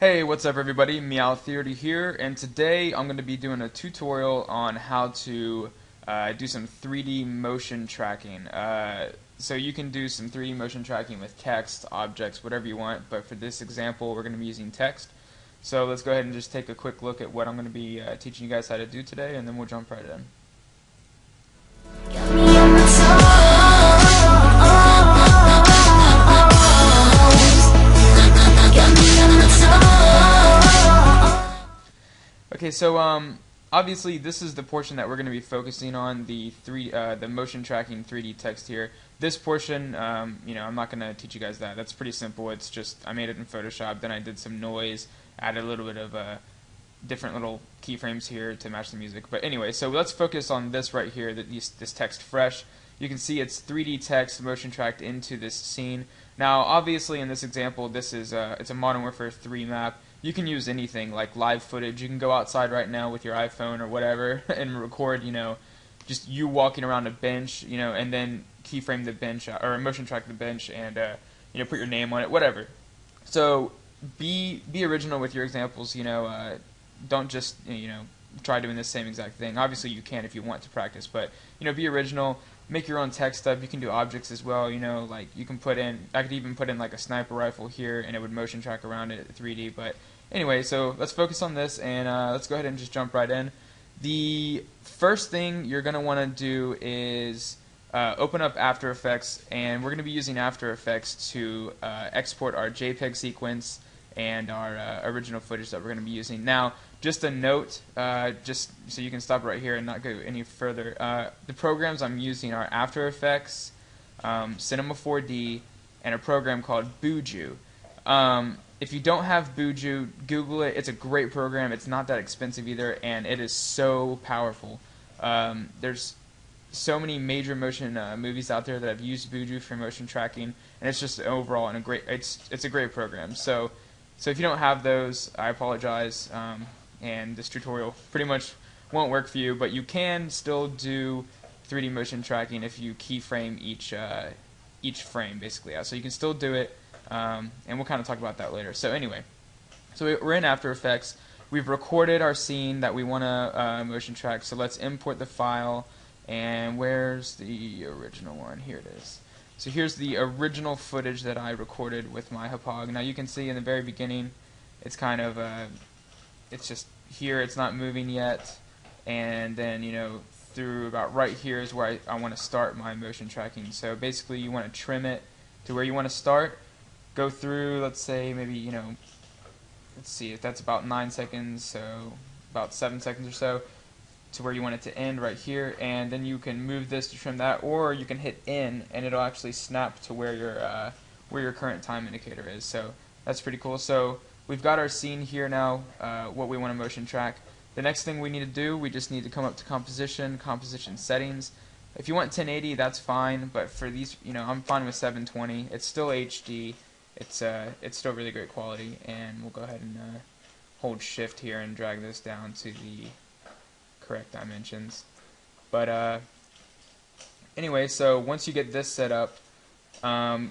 Hey, what's up everybody? Meow30 here, and today I'm going to be doing a tutorial on how to do some 3D motion tracking. So you can do some 3D motion tracking with text, objects, whatever you want, but for this example we're going to be using text. So let's go ahead and just take a quick look at what I'm going to be teaching you guys how to do today, and then we'll jump right in. Okay, so obviously this is the portion that we're going to be focusing on, the motion tracking 3D text here. This portion, you know, I'm not going to teach you guys that. That's pretty simple. It's just I made it in Photoshop, then I did some noise, added a little bit of different little keyframes here to match the music. But anyway, so let's focus on this right here, this text fresh. You can see it's 3D text motion tracked into this scene. Now, obviously, in this example, this is it's a Modern Warfare 3 map. You can use anything like live footage. You can go outside right now with your iPhone or whatever and record, you know, just you walking around a bench, you know, and then keyframe the bench or motion track the bench and you know, put your name on it, whatever. So be original with your examples. You know, don't just try doing the same exact thing. Obviously, you can if you want to practice, but you know, be original. Make your own text stuff. You can do objects as well. You know, like you can put in. I could even put in like a sniper rifle here, and it would motion track around it at 3D. But anyway, so let's focus on this, and let's go ahead and just jump right in. The first thing you're gonna want to do is open up After Effects, and we're gonna be using After Effects to export our JPEG sequence and our original footage that we're going to be using. Now, just a note, just so you can stop right here and not go any further, the programs I'm using are After Effects, Cinema 4D, and a program called Buju. If you don't have Buju, Google it. It's a great program. It's not that expensive either, and it is so powerful. There's so many major motion movies out there that have used Buju for motion tracking, and it's just overall it's a great program. So if you don't have those, I apologize, and this tutorial pretty much won't work for you, but you can still do 3D motion tracking if you keyframe each frame, basically. So you can still do it, and we'll kind of talk about that later. So anyway, so we're in After Effects. We've recorded our scene that we want to motion track, so let's import the file, and where's the original one? Here it is. So here's the original footage that I recorded with my Hapog. Now you can see in the very beginning, it's kind of, it's just here, it's not moving yet, and then, you know, through about right here is where I want to start my motion tracking. So basically you want to trim it to where you want to start, go through, let's say maybe, you know, let's see if that's about 9 seconds, so about 7 seconds or so, to where you want it to end right here, and then you can move this to trim that, or you can hit N and it'll actually snap to where your current time indicator is. So that's pretty cool. So we've got our scene here now, what we want to motion track. The next thing we need to do, we just need to come up to composition settings. If you want 1080, that's fine, but for these, you know, I'm fine with 720. It's still HD. It's still really great quality, and we'll go ahead and hold Shift here and drag this down to the correct dimensions. But anyway, so once you get this set up,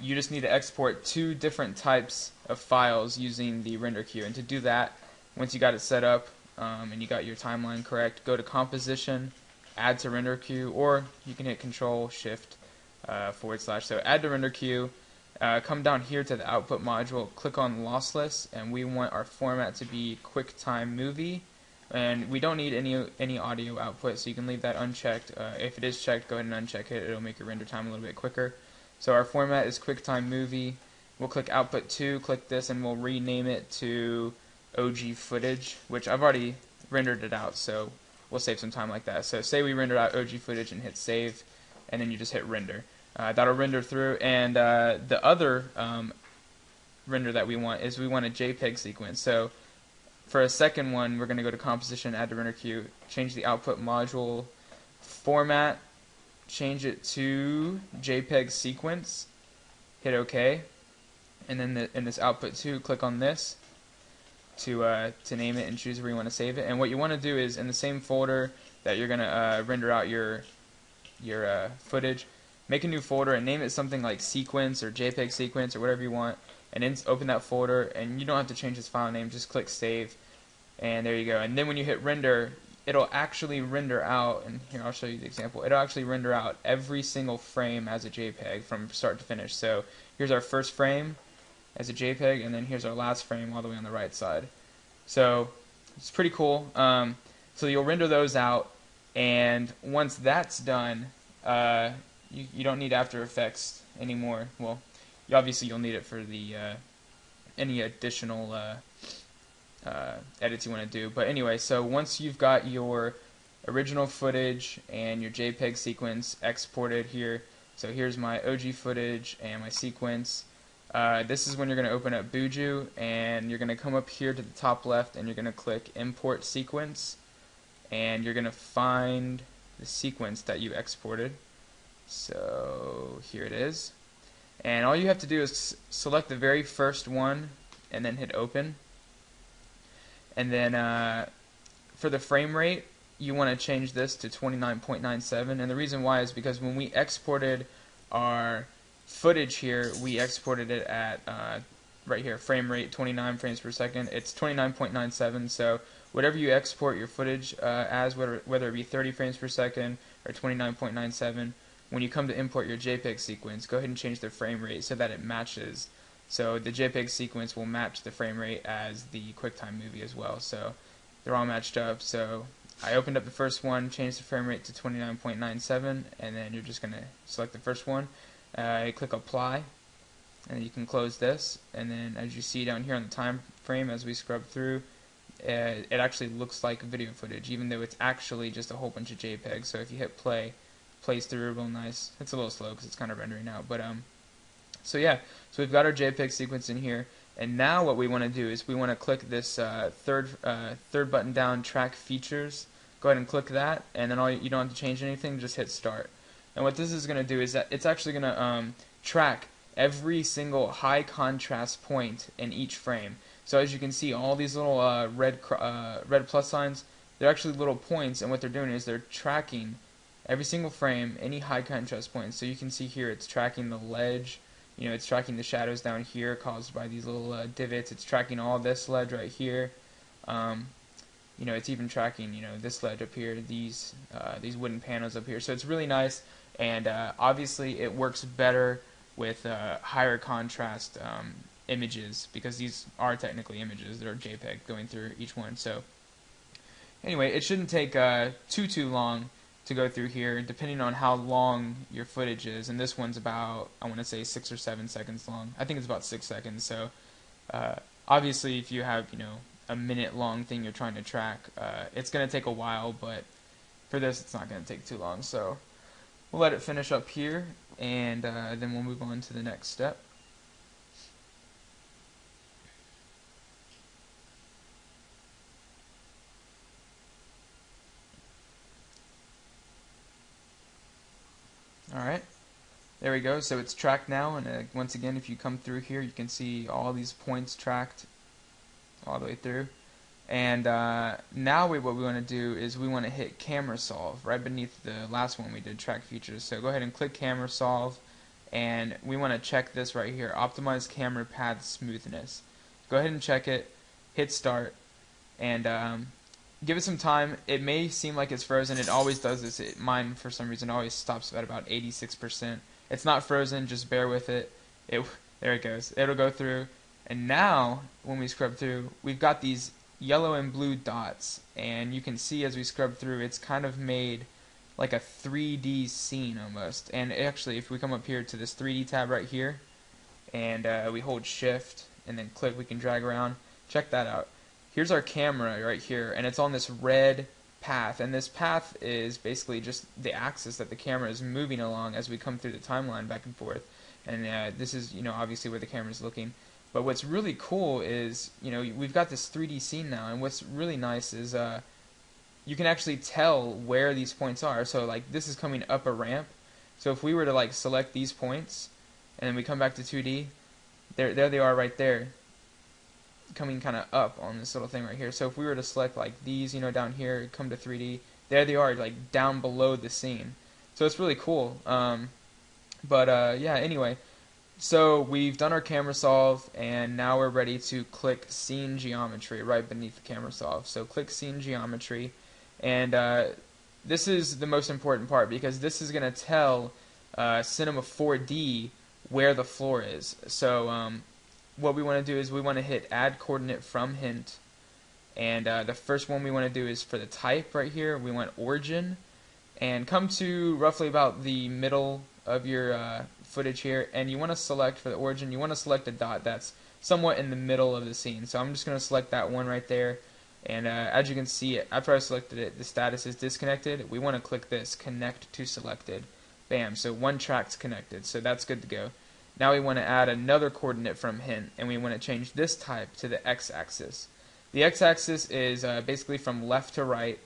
you just need to export 2 different types of files using the render queue. And to do that, once you got it set up and you got your timeline correct, go to Composition, Add to Render Queue, or you can hit Control Shift / So add to render queue. Come down here to the output module, click on lossless, and we want our format to be QuickTime Movie. And we don't need any audio output, so you can leave that unchecked. If it is checked, go ahead and uncheck it. It'll make your render time a little bit quicker. So our format is QuickTime Movie. We'll click Output 2, click this, and we'll rename it to OG Footage, which I've already rendered it out, so we'll save some time like that. So say we render out OG Footage and hit Save, and then you just hit Render. That'll render through, and the other render that we want is we want a JPEG sequence. So for a second one, we're going to go to Composition, Add to Render Queue, change the output module format, change it to JPEG sequence, hit OK, and then in this output 2, click on this to name it and choose where you want to save it. And what you want to do is in the same folder that you're going to render out your footage, make a new folder and name it something like Sequence or JPEG Sequence or whatever you want. and then open that folder, and you don't have to change this file name, just click save, and there you go. And then when you hit render, it'll actually render out, and here I'll show you the example, it'll actually render out every single frame as a JPEG from start to finish. So here's our first frame as a JPEG, and then here's our last frame all the way on the right side. So it's pretty cool. So you'll render those out, and once that's done, you don't need After Effects anymore. Well, obviously you'll need it for the any additional edits you want to do. But anyway, so once you've got your original footage and your JPEG sequence exported here, so here's my OG footage and my sequence. This is when you're going to open up Buju, and you're going to come up here to the top left, and you're going to click Import Sequence, and you're going to find the sequence that you exported. So here it is, and all you have to do is select the very first one and then hit open. And then for the frame rate, you want to change this to 29.97, and the reason why is because when we exported our footage here, we exported it at right here, frame rate 29 frames per second. It's 29.97, so whatever you export your footage as, whether it be 30 frames per second or 29.97, when you come to import your JPEG sequence, go ahead and change the frame rate so that it matches. So the JPEG sequence will match the frame rate as the QuickTime movie as well. So they're all matched up. So I opened up the first one, changed the frame rate to 29.97, and then you're just going to select the first one. Click Apply, and you can close this. And then as you see down here on the time frame, as we scrub through, it actually looks like video footage, even though it's actually just a whole bunch of JPEGs. So if you hit play, it plays through real nice. It's a little slow because it's kind of rendering out, but so yeah, so we've got our JPEG sequence in here, and now what we want to do is we want to click this third button down, Track Features. Go ahead and click that, and then you don't have to change anything, just hit Start. And what this is going to do is that it's actually going to track every single high contrast point in each frame. So as you can see, all these little red plus signs, they're actually little points, and what they're doing is they're tracking every single frame, any high contrast points. So you can see here it's tracking the ledge. You know, it's tracking the shadows down here caused by these little divots. It's tracking all this ledge right here. You know, it's even tracking, you know, this ledge up here, these wooden panels up here. So it's really nice, and obviously it works better with higher contrast images, because these are technically images. They're JPEG going through each one. So anyway, it shouldn't take too long to go through here, depending on how long your footage is. And this one's about, I want to say, 6 or 7 seconds long. I think it's about 6 seconds. So obviously, if you have, you know, a minute-long thing you're trying to track, it's going to take a while. But for this, it's not going to take too long. So we'll let it finish up here, and then we'll move on to the next step. Alright, there we go. So it's tracked now, and once again, if you come through here, you can see all these points tracked all the way through. And now what we want to do is we want to hit Camera Solve right beneath the last one we did, Track Features. So go ahead and click Camera Solve, and we want to check this right here, Optimize Camera Path Smoothness. Go ahead and check it, hit Start, and give it some time. It may seem like it's frozen. It always does this. Mine, for some reason, always stops at about 86%. It's not frozen. Just bear with it. There it goes. It'll go through. And now, when we scrub through, we've got these yellow and blue dots. And you can see as we scrub through, it's kind of made like a 3D scene almost. And actually, if we come up here to this 3D tab right here, and we hold Shift and then click, we can drag around. Check that out. Here's our camera right here, and it's on this red path, and this path is basically just the axis that the camera is moving along as we come through the timeline back and forth. And this is, you know, obviously where the camera is looking. But what's really cool is, you know, we've got this 3D scene now, and what's really nice is you can actually tell where these points are. So like this is coming up a ramp. So if we were to like select these points, and then we come back to 2D, there they are right there, coming kind of up on this little thing right here. So if we were to select like these, you know, down here, come to 3D, there they are, like down below the scene. So it's really cool. Yeah, anyway, So we've done our camera solve, and now we're ready to click scene geometry right beneath the camera solve. So click scene geometry, and this is the most important part because this is going to tell Cinema 4D where the floor is. So what we want to do is we want to hit add coordinate from hint, and the first one we want to do is for the type right here. We want origin, and come to roughly about the middle of your footage here, and you want to select for the origin, you want to select a dot that's somewhat in the middle of the scene. So I'm just going to select that one right there, and as you can see, after I selected it, the status is disconnected. We want to click this, connect to selected. Bam, so one track's connected, so that's good to go. Now we want to add another coordinate from hint, and we want to change this type to the x-axis. The x-axis is basically from left to right,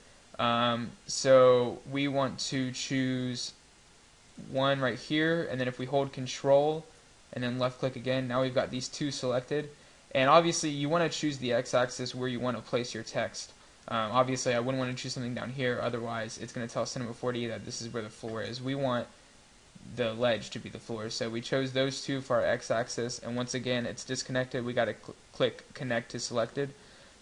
so we want to choose one right here, and then if we hold control and then left click again, now we've got these two selected. And obviously you want to choose the x-axis where you want to place your text. Obviously I wouldn't want to choose something down here, otherwise it's going to tell Cinema 4D that this is where the floor is. We want the ledge to be the floor, so we chose those two for our x-axis, and once again it's disconnected. We got to click connect to selected,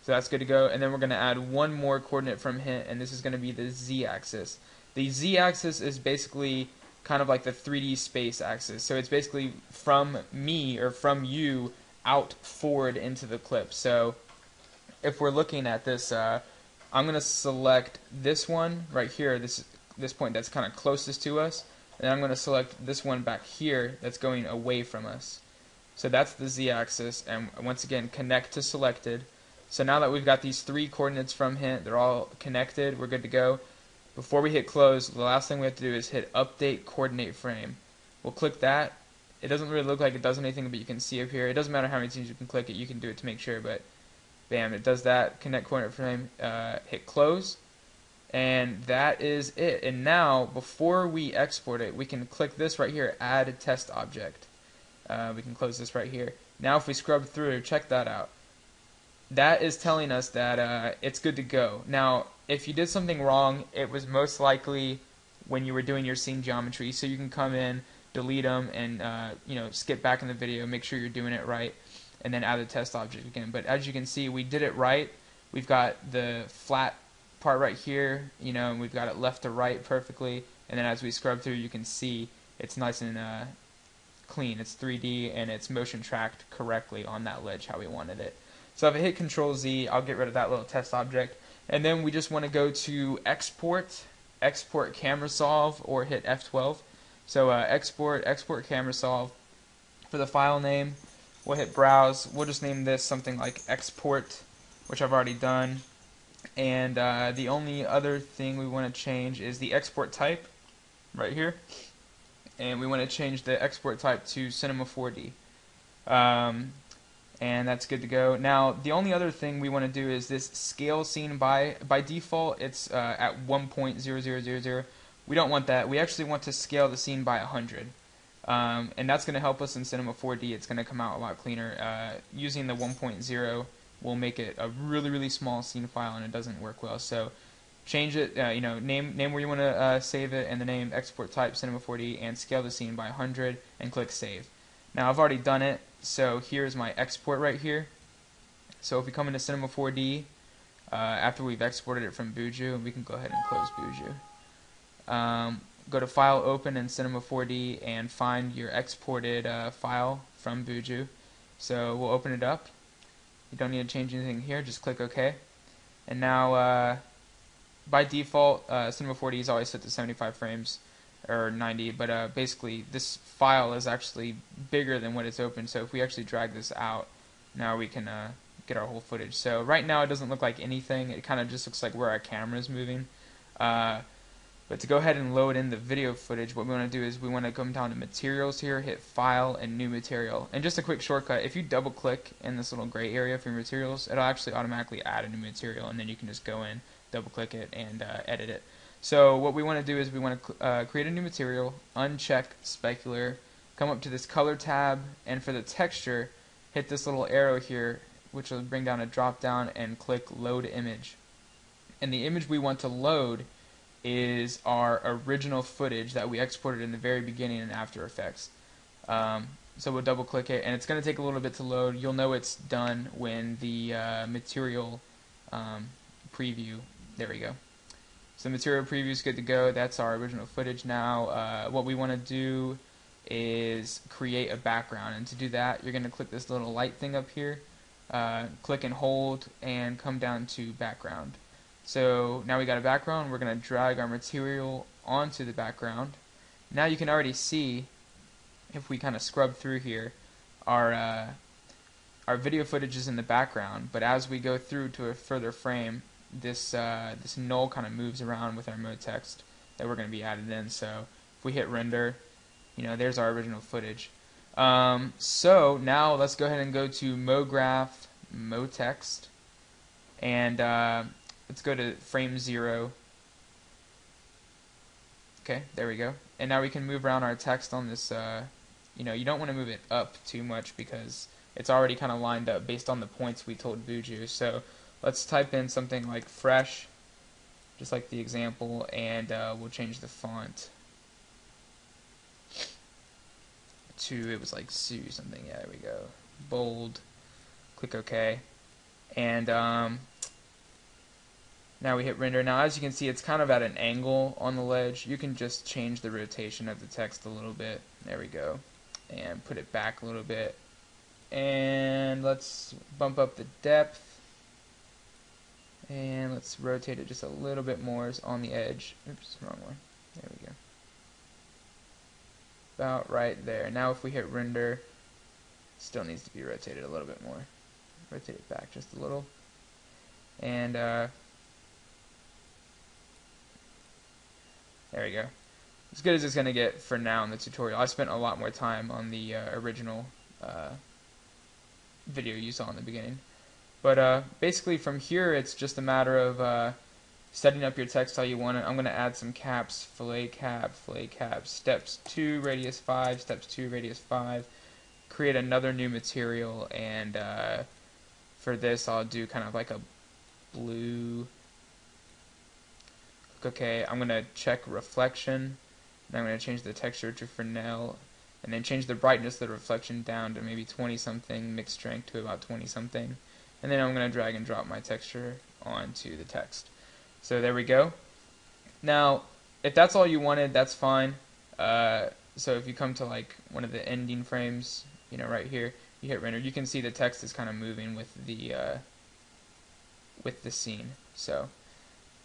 so that's good to go. And then we're going to add one more coordinate from hint, and this is going to be the z-axis. The z-axis is basically kind of like the 3D space axis. So it's basically from me or from you out forward into the clip. So if we're looking at this, I'm going to select this one right here, this point that's kind of closest to us, and I'm going to select this one back here that's going away from us. So that's the z-axis, and once again connect to selected. So now that we've got these three coordinates from hint, they're all connected, we're good to go. Before we hit close, the last thing we have to do is hit update coordinate frame. We'll click that. It doesn't really look like it does anything, but you can see up here. It doesn't matter how many times you can click it, you can do it to make sure, but bam, it does that. Connect coordinate frame, hit close, and that is it. And now, before we export it, we can click this right here, add test object. We can close this right here. Now if we scrub through, check that out. That is telling us that it's good to go. Now, if you did something wrong, it was most likely when you were doing your scene geometry. So you can come in, delete them, and skip back in the video, make sure you're doing it right, and then add the test object again. But as you can see, we did it right. We've got the flat part right here, and we've got it left to right perfectly. And then as we scrub through, you can see it's nice and clean. It's 3D and it's motion tracked correctly on that ledge how we wanted it. So if I hit Control Z, I'll get rid of that little test object. And then we just want to go to export camera solve, or hit F12. So export camera solve. For the file name, we'll hit browse. We'll just name this something like export, which I've already done. And the only other thing we want to change is the export type right here. And we want to change the export type to Cinema 4D. And that's good to go. Now, the only other thing we want to do is this scale scene by default, it's at 1.0000. We don't want that. We actually want to scale the scene by 100. And that's going to help us in Cinema 4D. It's going to come out a lot cleaner. Using the 1.0 will make it a really, really small scene file, and it doesn't work well. So change it, name where you want to save it, and the name, export type, Cinema 4D, and scale the scene by 100, and click Save. Now, I've already done it, so here's my export right here. So if we come into Cinema 4D, after we've exported it from Buju, we can go ahead and close Buju. Go to File, Open in Cinema 4D, and find your exported file from Buju. So we'll open it up. You don't need to change anything here, just click OK. And now, by default, Cinema 4D is always set to 75 frames, or 90, but basically this file is actually bigger than what it's open, so if we actually drag this out, now we can get our whole footage. So right now it doesn't look like anything, it kind of just looks like where our camera is moving. But to go ahead and load in the video footage, what we want to do is we want to come down to materials here, hit file and new material. And just a quick shortcut, if you double click in this little gray area for your materials, it'll actually automatically add a new material, and then you can just go in, double click it, and edit it. So what we want to do is we want to create a new material, uncheck specular, come up to this color tab, and for the texture, hit this little arrow here, which will bring down a drop down, and click load image. And the image we want to load is our original footage that we exported in the very beginning in After Effects. So we'll double click it, and it's going to take a little bit to load. You'll know it's done when the material preview, there we go. So the material preview is good to go. That's our original footage now. What we want to do is create a background, and to do that you're going to click this little light thing up here, click and hold, and come down to background. So now we got a background. We're going to drag our material onto the background. Now you can already see, if we kind of scrub through here, our video footage is in the background, but as we go through to a further frame, this null kind of moves around with our mode text that we're going to be added in. So if we hit render, there's our original footage. So now let's go ahead and go to MoGraph, MoText, and let's go to frame 0. Okay, there we go. And now we can move around our text on this. You don't want to move it up too much because it's already kind of lined up based on the points we told Buju. So let's type in something like fresh, just like the example, and we'll change the font to, it was like Sue something. Yeah, there we go. Bold. Click OK. And now we hit render. Now as you can see, it's kind of at an angle on the ledge. You can just change the rotation of the text a little bit. There we go. And put it back a little bit. And let's bump up the depth. And let's rotate it just a little bit more on the edge. Oops, wrong one. There we go. About right there. Now if we hit render, still needs to be rotated a little bit more. Rotate it back just a little. And there we go. As good as it's going to get for now in the tutorial. I spent a lot more time on the original video you saw in the beginning. But basically from here it's just a matter of setting up your text how you want it. I'm going to add some caps, fillet cap, steps 2, radius 5, steps 2, radius 5. Create another new material, and for this I'll do kind of like a blue. Okay, I'm going to check reflection, and I'm going to change the texture to Fresnel, and then change the brightness of the reflection down to maybe 20 something, mixed strength to about 20 something, and then I'm going to drag and drop my texture onto the text. So there we go. Now if that's all you wanted, that's fine. So if you come to like one of the ending frames, right here, you hit render, you can see the text is kind of moving with the scene. So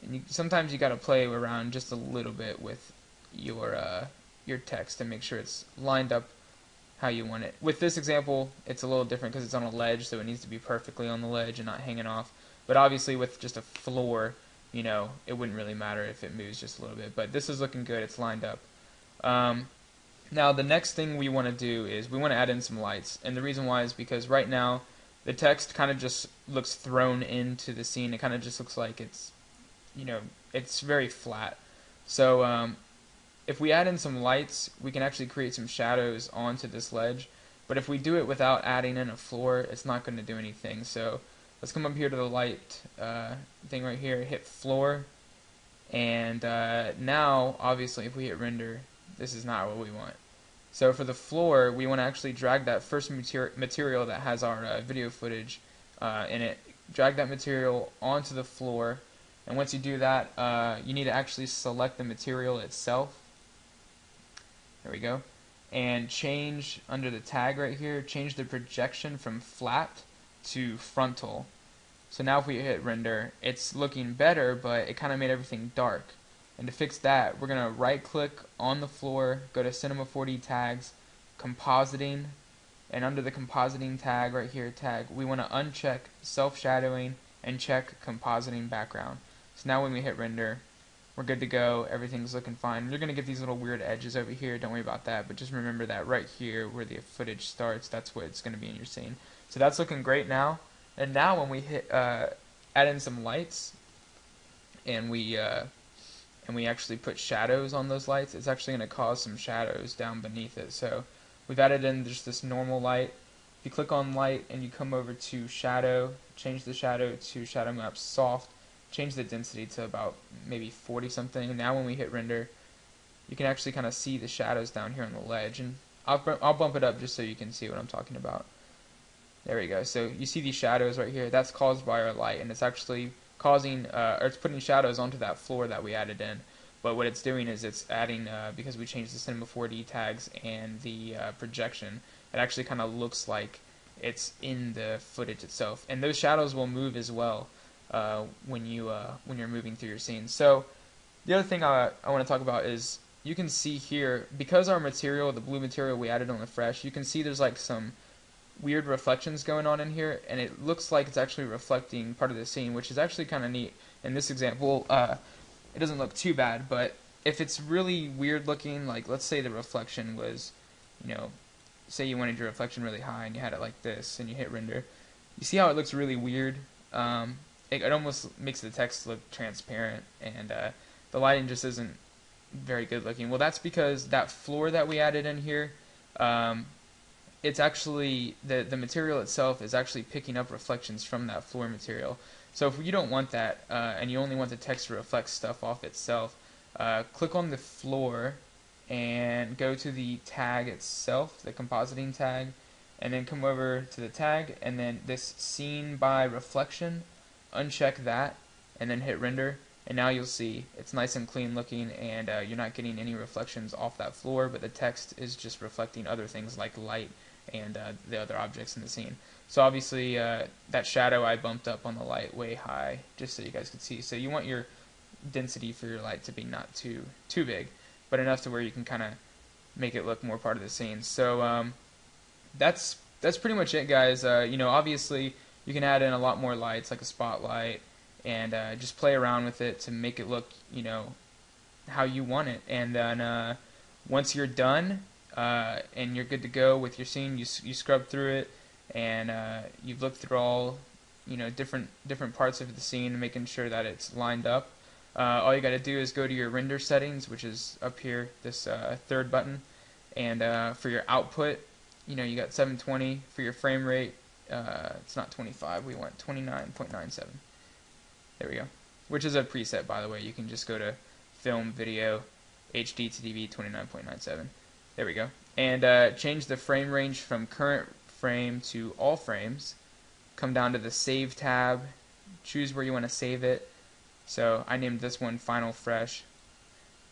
and sometimes you got to play around just a little bit with your text to make sure it's lined up how you want it. With this example, it's a little different because it's on a ledge, so it needs to be perfectly on the ledge and not hanging off. But obviously with just a floor, it wouldn't really matter if it moves just a little bit. But this is looking good. It's lined up. Now the next thing we want to do is we want to add in some lights. And the reason why is because right now the text kind of just looks thrown into the scene. It kind of just looks like it's it's very flat. So if we add in some lights, we can actually create some shadows onto this ledge. But if we do it without adding in a floor, it's not going to do anything. So let's come up here to the light thing right here, hit floor, and now obviously if we hit render, this is not what we want. So for the floor, we want to actually drag that first material that has our video footage in it, drag that material onto the floor. And once you do that, you need to actually select the material itself. There we go. And change, under the tag right here, change the projection from flat to frontal. So now if we hit render, it's looking better, but it kind of made everything dark. And to fix that, we're going to right click on the floor, go to Cinema 4D tags, compositing, and under the compositing tag right here, we want to uncheck self-shadowing and check compositing background. So now when we hit render, we're good to go. Everything's looking fine. You're going to get these little weird edges over here. Don't worry about that. But just remember that right here where the footage starts, that's what it's going to be in your scene. So that's looking great now. And now when we hit add in some lights, and we actually put shadows on those lights, it's actually going to cause some shadows down beneath it. So we've added in just this normal light. If you click on light and you come over to shadow, change the shadow to shadow map soft, change the density to about maybe 40 something. And now when we hit render, you can actually kind of see the shadows down here on the ledge. And I'll bump it up just so you can see what I'm talking about. There we go. So you see these shadows right here. That's caused by our light, and it's actually causing, or it's putting shadows onto that floor that we added in. But what it's doing is it's adding, because we changed the Cinema 4D tags and the projection, it actually kind of looks like it's in the footage itself. And those shadows will move as well when you're moving through your scenes. So the other thing I want to talk about is you can see here, because our material, the blue material we added on the fresh, you can see there's like some weird reflections going on in here, and it looks like it's actually reflecting part of the scene, which is actually kind of neat. In this example, it doesn't look too bad, but if it's really weird looking, like let's say the reflection was, say you wanted your reflection really high and you had it like this and you hit render, you see how it looks really weird? It almost makes the text look transparent, and the lighting just isn't very good looking. Well, that's because that floor that we added in here, it's actually, the material itself is actually picking up reflections from that floor material. So if you don't want that, and you only want the text to reflect stuff off itself, click on the floor and go to the tag itself, the compositing tag, and then come over to the tag, and then this scene by reflection, uncheck that, and then hit render, and now you'll see it's nice and clean looking, and you're not getting any reflections off that floor, but the text is just reflecting other things like light and the other objects in the scene. So obviously that shadow I bumped up on the light way high just so you guys could see. So you want your density for your light to be not too big, but enough to where you can kind of make it look more part of the scene. So that's pretty much it, guys. Obviously you can add in a lot more lights, like a spotlight, and just play around with it to make it look how you want it. And then once you're done and you're good to go with your scene, you scrub through it, and you've looked through all different parts of the scene, making sure that it's lined up. All you got to do is go to your render settings, which is up here, this third button, and for your output, you got 720. For your frame rate, it's not 25, we want 29.97. There we go, which is a preset, by the way. You can just go to film, video, HD to DV, 29.97. There we go. And change the frame range from current frame to all frames. Come down to the Save tab, choose where you want to save it. So I named this one Final Fresh.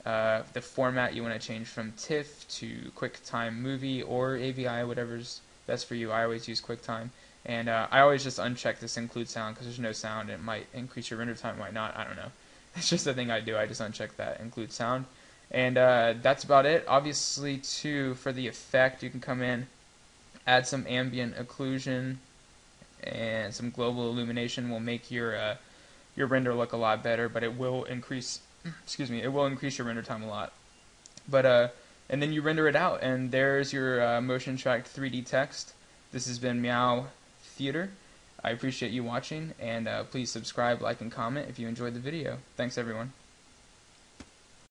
The format you want to change from TIFF to QuickTime Movie or AVI, whatever's best for you. I always use QuickTime. And I always just uncheck this Include Sound because there's no sound. It might increase your render time, it might not. I don't know. It's just a thing I do. I just uncheck that Include Sound. And that's about it. Obviously, too, for the effect, you can come in, add some ambient occlusion, and some global illumination will make your render look a lot better, but it will increase, it will increase your render time a lot. But and then you render it out, and there's your motion tracked 3D text. This has been Meow Theater. I appreciate you watching, and please subscribe, like, and comment if you enjoyed the video. Thanks, everyone.